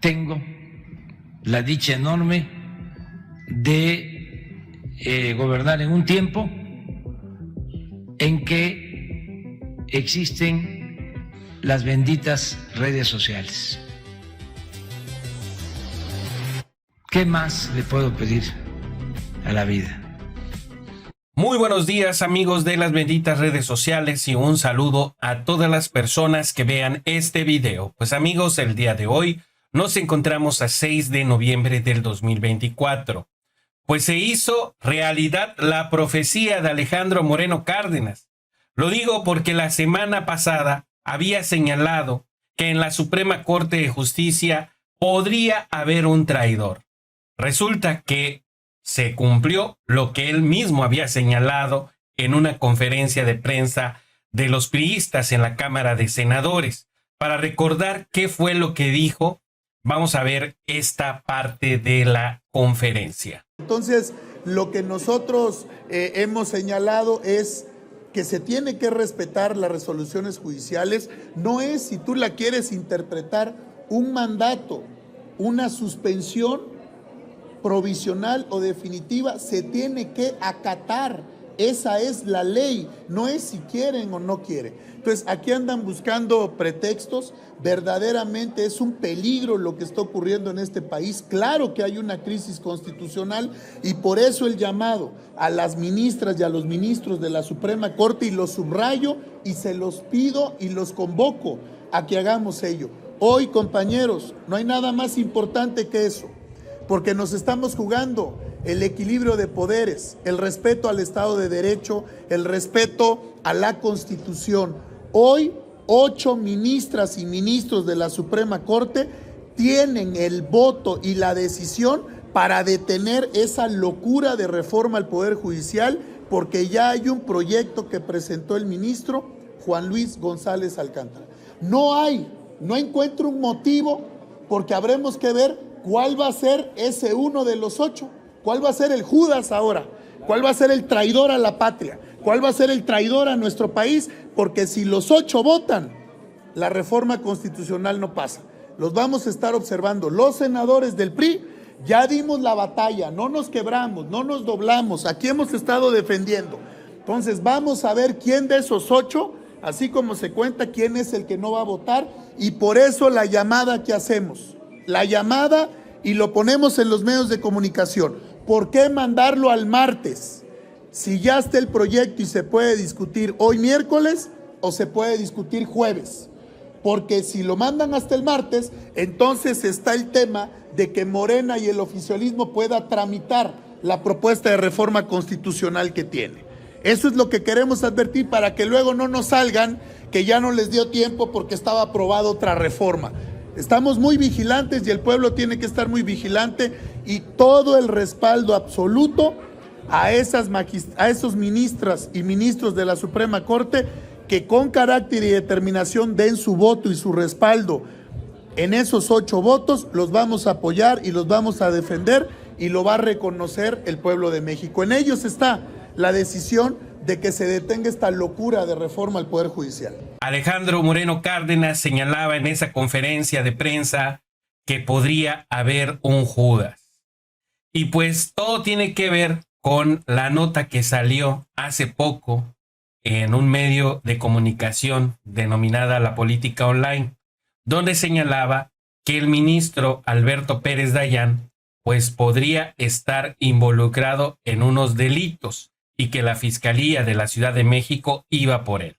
tengo la dicha enorme de gobernar en un tiempo en que existen las benditas redes sociales. ¿Qué más le puedo pedir a la vida? Muy buenos días, amigos de las benditas redes sociales, y un saludo a todas las personas que vean este video. Pues amigos, el día de hoy nos encontramos a 6 de noviembre del 2024. Pues se hizo realidad la profecía de Alejandro Moreno Cárdenas. Lo digo porque la semana pasada había señalado que en la Suprema Corte de Justicia podría haber un traidor. Resulta que se cumplió lo que él mismo había señalado en una conferencia de prensa de los priistas en la Cámara de Senadores. Para recordar qué fue lo que dijo, vamos a ver esta parte de la conferencia. Entonces, lo que nosotros hemos señalado es que se tiene que respetar las resoluciones judiciales. No es, si tú la quieres interpretar, un mandato, una suspensión provisional o definitiva, se tiene que acatar. Esa es la ley, no es si quieren o no quieren. Entonces, aquí andan buscando pretextos. Verdaderamente es un peligro lo que está ocurriendo en este país. Claro que hay una crisis constitucional, y por eso el llamado a las ministras y a los ministros de la Suprema Corte, y lo subrayo y se los pido y los convoco a que hagamos ello. Hoy, compañeros, no hay nada más importante que eso, porque nos estamos jugando el equilibrio de poderes, el respeto al Estado de Derecho, el respeto a la Constitución. Hoy, 8 ministras y ministros de la Suprema Corte tienen el voto y la decisión para detener esa locura de reforma al Poder Judicial, porque ya hay un proyecto que presentó el ministro Juan Luis González Alcántara. No encuentro un motivo, porque habremos que ver cuál va a ser ese uno de los 8, cuál va a ser el Judas ahora, cuál va a ser el traidor a la patria, cuál va a ser el traidor a nuestro país, porque si los 8 votan, la reforma constitucional no pasa. Los vamos a estar observando. Los senadores del PRI ya dimos la batalla, no nos quebramos, no nos doblamos, aquí hemos estado defendiendo. Entonces vamos a ver quién de esos 8, así como se cuenta, quién es el que no va a votar, y por eso la llamada que hacemos. La llamada, y lo ponemos en los medios de comunicación. ¿Por qué mandarlo al martes? Si ya está el proyecto y se puede discutir hoy miércoles o se puede discutir jueves. Porque si lo mandan hasta el martes, entonces está el tema de que Morena y el oficialismo pueda tramitar la propuesta de reforma constitucional que tiene. Eso es lo que queremos advertir, para que luego no nos salgan que ya no les dio tiempo porque estaba aprobada otra reforma. Estamos muy vigilantes, y el pueblo tiene que estar muy vigilante, y todo el respaldo absoluto a esos ministras y ministros de la Suprema Corte que con carácter y determinación den su voto y su respaldo en esos 8 votos. Los vamos a apoyar y los vamos a defender, y lo va a reconocer el pueblo de México. En ellos está la decisión de que se detenga esta locura de reforma al Poder Judicial. Alejandro Moreno Cárdenas señalaba en esa conferencia de prensa que podría haber un Judas. Y pues todo tiene que ver con la nota que salió hace poco en un medio de comunicación denominada La Política Online, donde señalaba que el ministro Alberto Pérez Dayán pues podría estar involucrado en unos delitos, y que la Fiscalía de la Ciudad de México iba por él.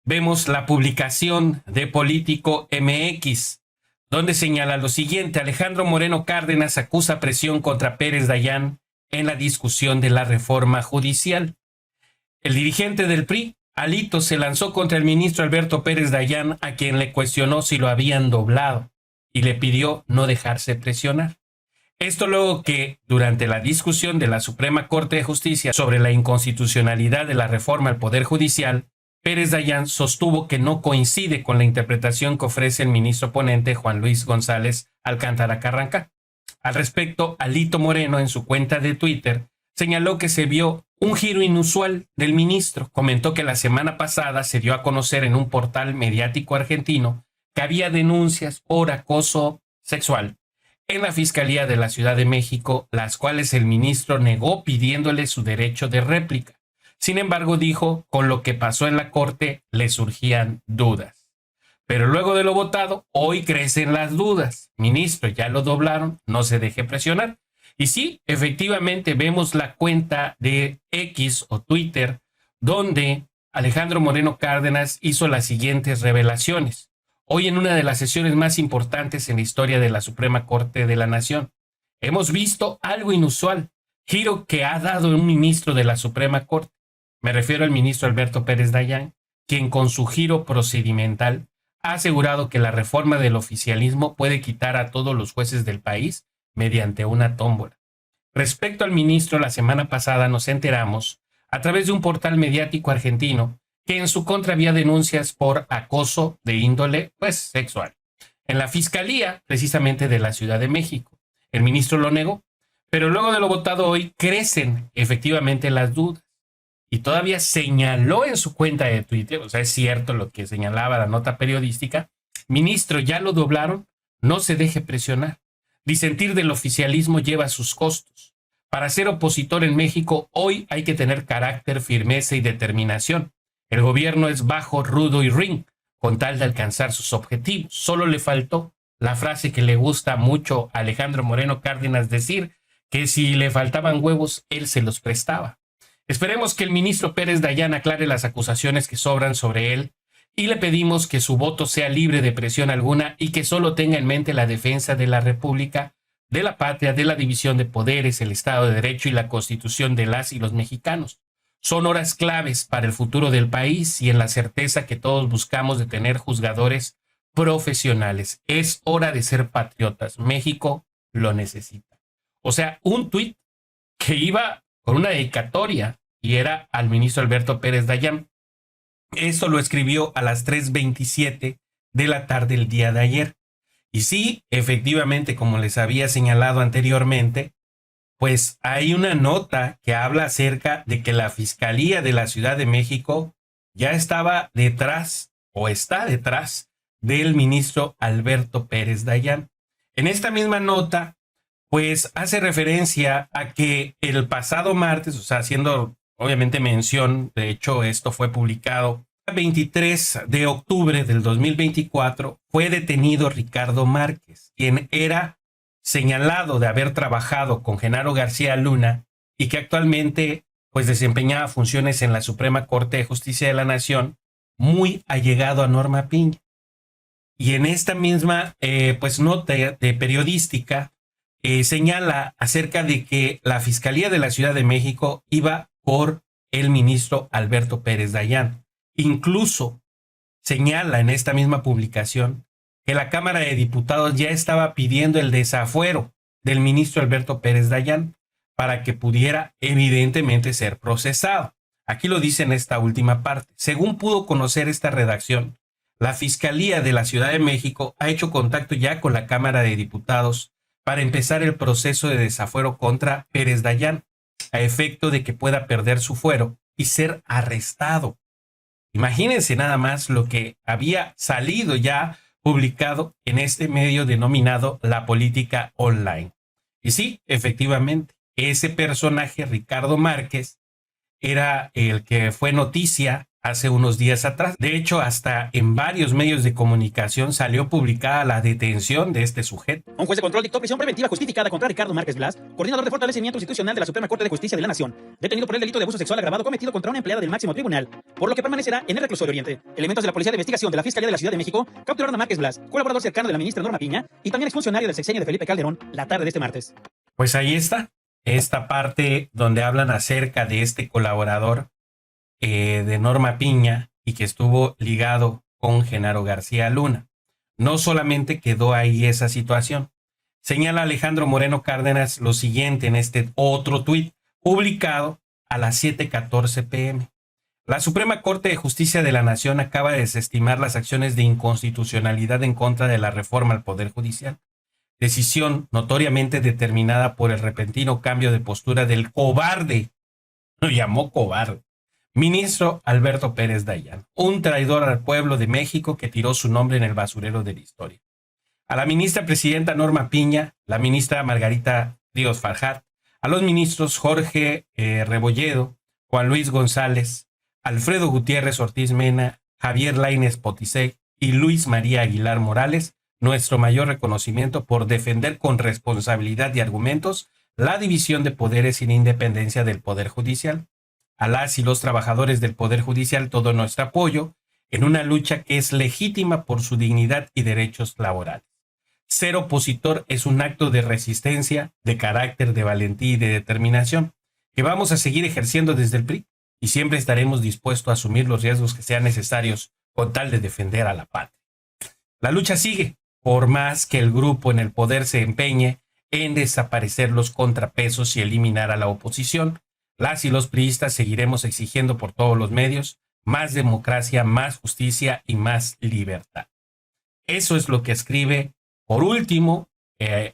Vemos la publicación de Político MX, donde señala lo siguiente: Alejandro Moreno Cárdenas acusa presión contra Pérez Dayán en la discusión de la reforma judicial. El dirigente del PRI, Alito, se lanzó contra el ministro Alberto Pérez Dayán, a quien le cuestionó si lo habían doblado, y le pidió no dejarse presionar. Esto luego que, durante la discusión de la Suprema Corte de Justicia sobre la inconstitucionalidad de la reforma al Poder Judicial, Pérez Dayán sostuvo que no coincide con la interpretación que ofrece el ministro ponente Juan Luis González Alcántara Carranca. Al respecto, Alito Moreno, en su cuenta de Twitter, señaló que se vio un giro inusual del ministro. Comentó que la semana pasada se dio a conocer en un portal mediático argentino que había denuncias por acoso sexual en la Fiscalía de la Ciudad de México, las cuales el ministro negó pidiéndole su derecho de réplica. Sin embargo, dijo, con lo que pasó en la Corte le surgían dudas. Pero luego de lo votado, hoy crecen las dudas. Ministro, ya lo doblaron, no se deje presionar. Y sí, efectivamente vemos la cuenta de X o Twitter, donde Alejandro Moreno Cárdenas hizo las siguientes revelaciones. Hoy en una de las sesiones más importantes en la historia de la Suprema Corte de la Nación, hemos visto algo inusual, giro que ha dado un ministro de la Suprema Corte. Me refiero al ministro Alberto Pérez Dayán, quien con su giro procedimental ha asegurado que la reforma del oficialismo puede quitar a todos los jueces del país mediante una tómbola. Respecto al ministro, la semana pasada nos enteramos, a través de un portal mediático argentino, que en su contra había denuncias por acoso de índole, sexual. En la Fiscalía, precisamente de la Ciudad de México. El ministro lo negó, pero luego de lo votado hoy crecen efectivamente las dudas. Y todavía señaló en su cuenta de Twitter, o sea, es cierto lo que señalaba la nota periodística, ministro, ya lo doblaron, no se deje presionar. Disentir del oficialismo lleva sus costos. Para ser opositor en México, hoy hay que tener carácter, firmeza y determinación. El gobierno es bajo, rudo y ruin, con tal de alcanzar sus objetivos. Solo le faltó la frase que le gusta mucho a Alejandro Moreno Cárdenas decir, que si le faltaban huevos, él se los prestaba. Esperemos que el ministro Pérez Dayán aclare las acusaciones que sobran sobre él y le pedimos que su voto sea libre de presión alguna y que solo tenga en mente la defensa de la República, de la patria, de la división de poderes, el Estado de Derecho y la Constitución de las y los mexicanos. Son horas claves para el futuro del país y en la certeza que todos buscamos de tener juzgadores profesionales. Es hora de ser patriotas. México lo necesita. O sea, un tuit que iba con una dedicatoria y era al ministro Alberto Pérez Dayán. Eso lo escribió a las 3:27 de la tarde el día de ayer. Y sí, efectivamente, como les había señalado anteriormente, pues hay una nota que habla acerca de que la Fiscalía de la Ciudad de México ya estaba detrás o está detrás del ministro Alberto Pérez Dayán. En esta misma nota, pues hace referencia a que el pasado martes, o sea, haciendo obviamente mención, de hecho esto fue publicado el 23 de octubre del 2024, fue detenido Ricardo Márquez, quien era señalado de haber trabajado con Genaro García Luna y que actualmente pues desempeñaba funciones en la Suprema Corte de Justicia de la Nación, muy allegado a Norma Piña. Y en esta misma pues nota de periodística señala acerca de que la Fiscalía de la Ciudad de México iba por el ministro Alberto Pérez Dayán. Incluso señala en esta misma publicación que la Cámara de Diputados ya estaba pidiendo el desafuero del ministro Alberto Pérez Dayán para que pudiera evidentemente ser procesado. Aquí lo dice en esta última parte. Según pudo conocer esta redacción, la Fiscalía de la Ciudad de México ha hecho contacto ya con la Cámara de Diputados para empezar el proceso de desafuero contra Pérez Dayán, a efecto de que pueda perder su fuero y ser arrestado. Imagínense nada más lo que había salido ya publicado en este medio denominado La Política Online. Y sí, efectivamente, ese personaje, Ricardo Márquez, era el que fue noticia hace unos días atrás. De hecho, hasta en varios medios de comunicación salió publicada la detención de este sujeto. Un juez de control dictó prisión preventiva justificada contra Ricardo Márquez Blas, coordinador de fortalecimiento institucional de la Suprema Corte de Justicia de la Nación, detenido por el delito de abuso sexual agravado cometido contra una empleada del máximo tribunal, por lo que permanecerá en el reclusorio Oriente. Elementos de la Policía de Investigación de la Fiscalía de la Ciudad de México capturaron a Márquez Blas, colaborador cercano de la ministra Norma Piña y también exfuncionario del sexenio de Felipe Calderón, la tarde de este martes. Pues ahí está, esta parte donde hablan acerca de este colaborador de Norma Piña y que estuvo ligado con Genaro García Luna. No solamente quedó ahí esa situación. Señala Alejandro Moreno Cárdenas lo siguiente en este otro tuit publicado a las 7:14 p.m. La Suprema Corte de Justicia de la Nación acaba de desestimar las acciones de inconstitucionalidad en contra de la reforma al Poder Judicial. Decisión notoriamente determinada por el repentino cambio de postura del cobarde, lo llamó cobarde, ministro Alberto Pérez Dayán, un traidor al pueblo de México que tiró su nombre en el basurero de la historia. a la ministra presidenta Norma Piña, la ministra Margarita Ríos Farjat, a los ministros Jorge Rebolledo, Juan Luis González, Alfredo Gutiérrez Ortiz Mena, Javier Lainez Potisek y Luis María Aguilar Morales, nuestro mayor reconocimiento por defender con responsabilidad y argumentos la división de poderes y la independencia del Poder Judicial. A las y los trabajadores del Poder Judicial todo nuestro apoyo en una lucha que es legítima por su dignidad y derechos laborales. Ser opositor es un acto de resistencia, de carácter, de valentía y de determinación que vamos a seguir ejerciendo desde el PRI y siempre estaremos dispuestos a asumir los riesgos que sean necesarios con tal de defender a la patria. La lucha sigue, por más que el grupo en el poder se empeñe en desaparecer los contrapesos y eliminar a la oposición. Las y los priistas seguiremos exigiendo por todos los medios más democracia, más justicia y más libertad. Eso es lo que escribe, por último,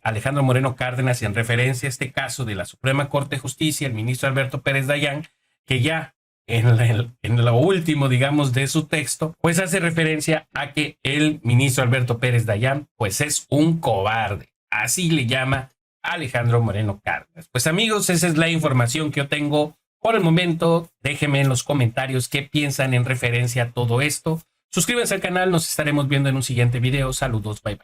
Alejandro Moreno Cárdenas en referencia a este caso de la Suprema Corte de Justicia, el ministro Alberto Pérez Dayán, que ya en lo último, digamos, de su texto, pues hace referencia a que el ministro Alberto Pérez Dayán, pues es un cobarde. Así le llama Alejandro Moreno Cárdenas. Pues amigos, esa es la información que yo tengo por el momento. Déjenme en los comentarios qué piensan en referencia a todo esto. Suscríbanse al canal, nos estaremos viendo en un siguiente video. Saludos, bye bye.